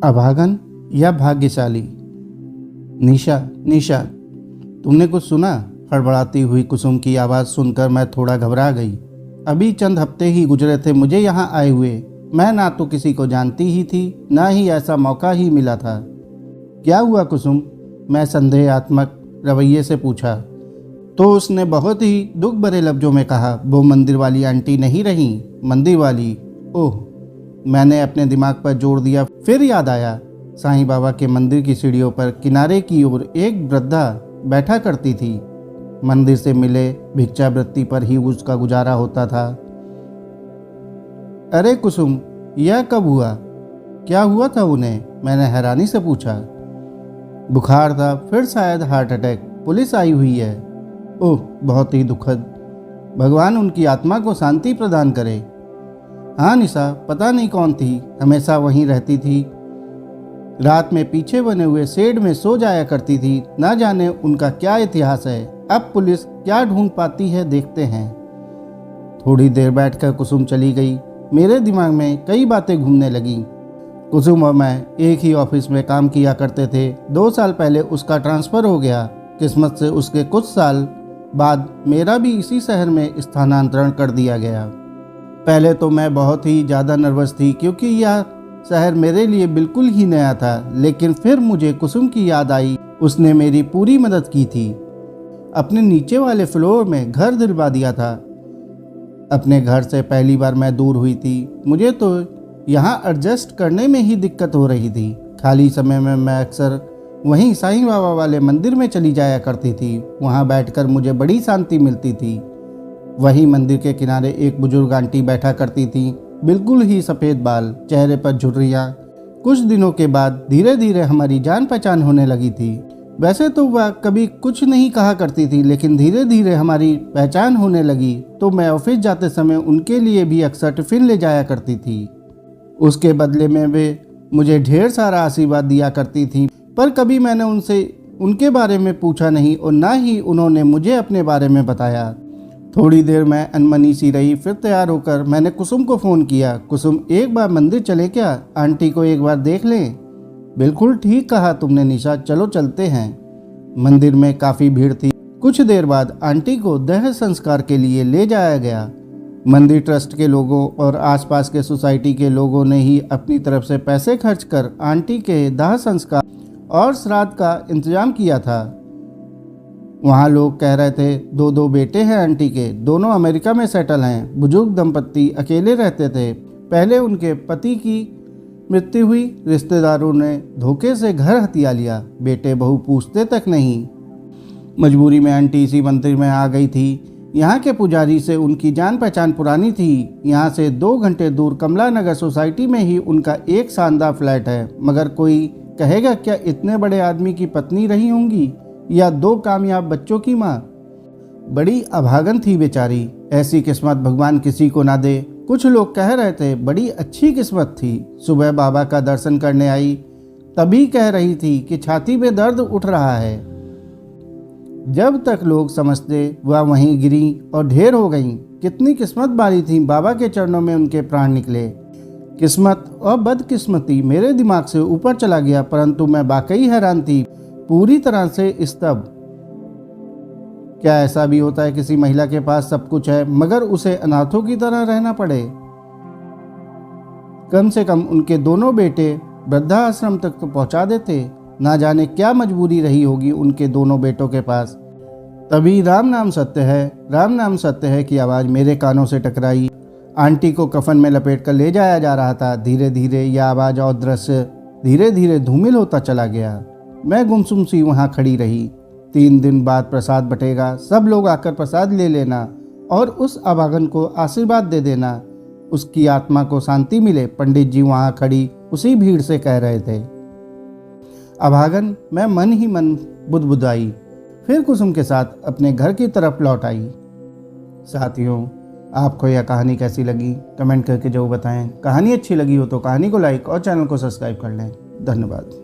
अभागन या भाग्यशाली। निशा, निशा, तुमने कुछ सुना? हड़बड़ाती हुई कुसुम की आवाज़ सुनकर मैं थोड़ा घबरा गई। अभी चंद हफ्ते ही गुजरे थे मुझे यहाँ आए हुए। मैं ना तो किसी को जानती ही थी, ना ही ऐसा मौका ही मिला था। क्या हुआ कुसुम? मैं संदेहात्मक रवैये से पूछा। तो उसने बहुत ही दुख भरे लफ्जों में कहा, वो मंदिर वाली आंटी नहीं रही। मंदिर वाली? ओह, मैंने अपने दिमाग पर जोर दिया। फिर याद आया, साईं बाबा के मंदिर की सीढ़ियों पर किनारे की ओर एक वृद्धा बैठा करती थी। मंदिर से मिले भिक्षावृत्ति पर ही उसका गुजारा होता था। अरे कुसुम, यह कब हुआ? क्या हुआ था उन्हें? मैंने हैरानी से पूछा। बुखार था, फिर शायद हार्ट अटैक। पुलिस आई हुई है। ओह, बहुत ही दुखद। भगवान उनकी आत्मा को शांति प्रदान करे। हाँ निशा, पता नहीं कौन थी, हमेशा वहीं रहती थी। रात में पीछे बने हुए शेड में सो जाया करती थी। ना जाने उनका क्या इतिहास है। अब पुलिस क्या ढूंढ पाती है, देखते हैं। थोड़ी देर बैठकर कुसुम चली गई। मेरे दिमाग में कई बातें घूमने लगी। कुसुम और मैं एक ही ऑफिस में काम किया करते थे। 2 साल पहले उसका ट्रांसफ़र हो गया। किस्मत से उसके कुछ साल बाद मेरा भी इसी शहर में स्थानांतरण कर दिया गया। पहले तो मैं बहुत ही ज़्यादा नर्वस थी, क्योंकि यह शहर मेरे लिए बिल्कुल ही नया था। लेकिन फिर मुझे कुसुम की याद आई। उसने मेरी पूरी मदद की थी। अपने नीचे वाले फ्लोर में घर दिलवा दिया था। अपने घर से पहली बार मैं दूर हुई थी। मुझे तो यहाँ एडजस्ट करने में ही दिक्कत हो रही थी। खाली समय में मैं अक्सर वहीं साईं बाबा वाले मंदिर में चली जाया करती थी। वहाँ बैठकर मुझे बड़ी शांति मिलती थी। वहीं मंदिर के किनारे एक बुजुर्ग आंटी बैठा करती थी, बिल्कुल ही सफ़ेद बाल, चेहरे पर झुर्रियाँ। कुछ दिनों के बाद धीरे धीरे हमारी जान पहचान होने लगी थी। वैसे तो वह कभी कुछ नहीं कहा करती थी, लेकिन धीरे धीरे हमारी पहचान होने लगी तो मैं ऑफिस जाते समय उनके लिए भी अक्सर टिफ़िन ले जाया करती थी। उसके बदले में वे मुझे ढेर सारा आशीर्वाद दिया करती थी, पर कभी मैंने उनसे उनके बारे में पूछा नहीं और ना ही उन्होंने मुझे अपने बारे में बताया। थोड़ी देर मैं अनमनी सी रही, फिर तैयार होकर मैंने कुसुम को फ़ोन किया। कुसुम, एक बार मंदिर चले क्या? आंटी को एक बार देख लें। बिल्कुल ठीक कहा तुमने निशा, चलो चलते हैं। मंदिर में काफ़ी भीड़ थी। कुछ देर बाद आंटी को देह संस्कार के लिए ले जाया गया। मंदिर ट्रस्ट के लोगों और आसपास के सोसाइटी के लोगों ने ही अपनी तरफ से पैसे खर्च कर आंटी के दाह संस्कार और श्राद्ध का इंतजाम किया था। वहाँ लोग कह रहे थे 2 बेटे हैं आंटी के, दोनों अमेरिका में सेटल हैं। बुजुर्ग दंपत्ति अकेले रहते थे। पहले उनके पति की मृत्यु हुई। रिश्तेदारों ने धोखे से घर हथिया लिया। बेटे बहू पूछते तक नहीं। मजबूरी में आंटी इसी मंदिर में आ गई थी। यहाँ के पुजारी से उनकी जान पहचान पुरानी थी। यहाँ से 2 घंटे दूर कमला नगर सोसाइटी में ही उनका एक शानदार फ्लैट है। मगर कोई कहेगा क्या इतने बड़े आदमी की पत्नी रही होंगी या 2 कामयाब बच्चों की माँ? बड़ी अभागन थी बेचारी। ऐसी किस्मत भगवान किसी को ना दे। कुछ लोग कह रहे थे बड़ी अच्छी किस्मत थी। सुबह बाबा का दर्शन करने आई, तभी कह रही थी कि छाती में दर्द उठ रहा है। जब तक लोग समझते वह वहीं गिरी और ढेर हो गईं। कितनी किस्मत वाली थी, बाबा के चरणों में उनके प्राण निकले। किस्मत और बदकिस्मती मेरे दिमाग से ऊपर चला गया, परंतु मैं वाकई हैरान थी, पूरी तरह से स्तब्ध। क्या ऐसा भी होता है किसी महिला के पास सब कुछ है मगर उसे अनाथों की तरह रहना पड़े? कम से कम उनके दोनों बेटे वृद्धाश्रम तक तो पहुंचा देते। ना जाने क्या मजबूरी रही होगी उनके दोनों बेटों के पास। तभी राम नाम सत्य है, राम नाम सत्य है की आवाज़ मेरे कानों से टकराई। आंटी को कफन में लपेट कर ले जाया जा रहा था। धीरे धीरे यह आवाज़ और दृश्य धीरे धीरे धूमिल होता चला गया। मैं गुमसुम सी वहाँ खड़ी रही। 3 दिन बाद प्रसाद बटेगा, सब लोग आकर प्रसाद ले लेना और उस अभागन को आशीर्वाद दे देना, उसकी आत्मा को शांति मिले। पंडित जी वहाँ खड़ी उसी भीड़ से कह रहे थे। अभागन मैं मन ही मन बुदबुदाई। फिर कुसुम के साथ अपने घर की तरफ लौट आई। साथियों, आपको यह कहानी कैसी लगी कमेंट करके जरूर बताएं। कहानी अच्छी लगी हो तो कहानी को लाइक और चैनल को सब्सक्राइब कर लें। धन्यवाद।